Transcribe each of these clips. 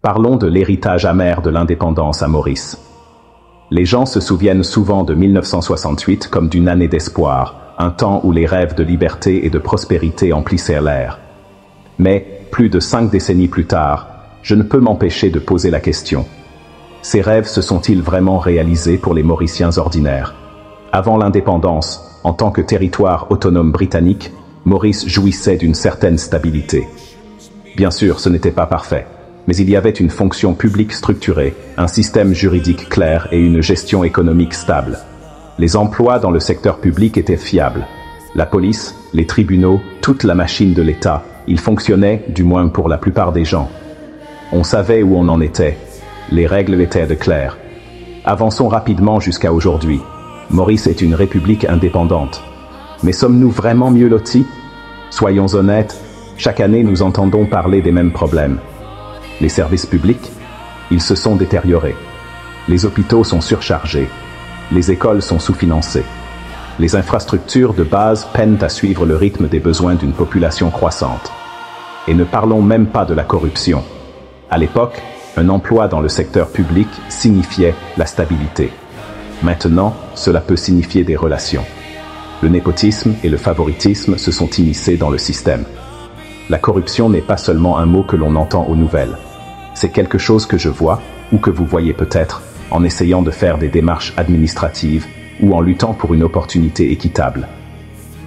Parlons de l'héritage amer de l'indépendance à Maurice. Les gens se souviennent souvent de 1968 comme d'une année d'espoir, un temps où les rêves de liberté et de prospérité emplissaient l'air. Mais, plus de 5 décennies plus tard, je ne peux m'empêcher de poser la question. Ces rêves se sont-ils vraiment réalisés pour les Mauriciens ordinaires? Avant l'indépendance, en tant que territoire autonome britannique, Maurice jouissait d'une certaine stabilité. Bien sûr, ce n'était pas parfait, mais il y avait une fonction publique structurée, un système juridique clair et une gestion économique stable. Les emplois dans le secteur public étaient fiables. La police, les tribunaux, toute la machine de l'État, ils fonctionnaient, du moins pour la plupart des gens. On savait où on en était. Les règles étaient claires. Avançons rapidement jusqu'à aujourd'hui. Maurice est une république indépendante. Mais sommes-nous vraiment mieux lotis? Soyons honnêtes, chaque année nous entendons parler des mêmes problèmes. Les services publics, ils se sont détériorés. Les hôpitaux sont surchargés. Les écoles sont sous-financées. Les infrastructures de base peinent à suivre le rythme des besoins d'une population croissante. Et ne parlons même pas de la corruption. À l'époque, un emploi dans le secteur public signifiait la stabilité. Maintenant, cela peut signifier des relations. Le népotisme et le favoritisme se sont immiscés dans le système. La corruption n'est pas seulement un mot que l'on entend aux nouvelles. C'est quelque chose que je vois, ou que vous voyez peut-être, en essayant de faire des démarches administratives ou en luttant pour une opportunité équitable.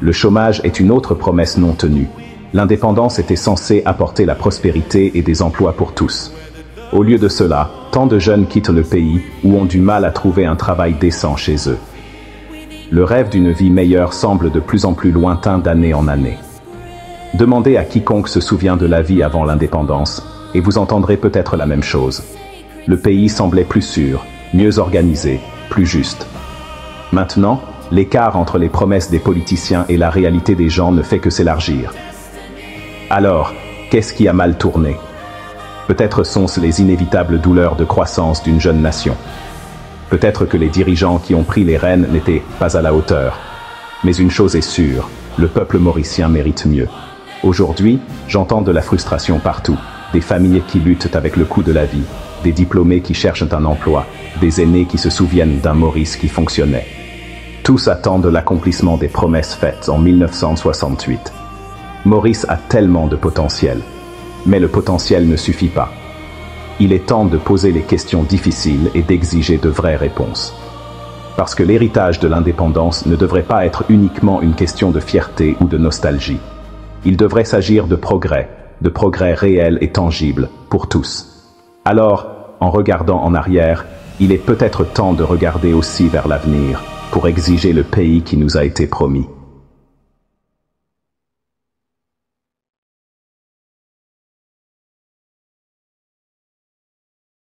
Le chômage est une autre promesse non tenue. L'indépendance était censée apporter la prospérité et des emplois pour tous. Au lieu de cela, tant de jeunes quittent le pays ou ont du mal à trouver un travail décent chez eux. Le rêve d'une vie meilleure semble de plus en plus lointain d'année en année. Demandez à quiconque se souvient de la vie avant l'indépendance, et vous entendrez peut-être la même chose. Le pays semblait plus sûr, mieux organisé, plus juste. Maintenant, l'écart entre les promesses des politiciens et la réalité des gens ne fait que s'élargir. Alors, qu'est-ce qui a mal tourné? Peut-être sont-ce les inévitables douleurs de croissance d'une jeune nation. Peut-être que les dirigeants qui ont pris les rênes n'étaient pas à la hauteur. Mais une chose est sûre, le peuple mauricien mérite mieux. Aujourd'hui, j'entends de la frustration partout, des familles qui luttent avec le coût de la vie, des diplômés qui cherchent un emploi, des aînés qui se souviennent d'un Maurice qui fonctionnait. Tous attendent l'accomplissement des promesses faites en 1968. Maurice a tellement de potentiel. Mais le potentiel ne suffit pas. Il est temps de poser les questions difficiles et d'exiger de vraies réponses. Parce que l'héritage de l'indépendance ne devrait pas être uniquement une question de fierté ou de nostalgie. Il devrait s'agir de progrès réel et tangible pour tous. Alors, en regardant en arrière, il est peut-être temps de regarder aussi vers l'avenir pour exiger le pays qui nous a été promis.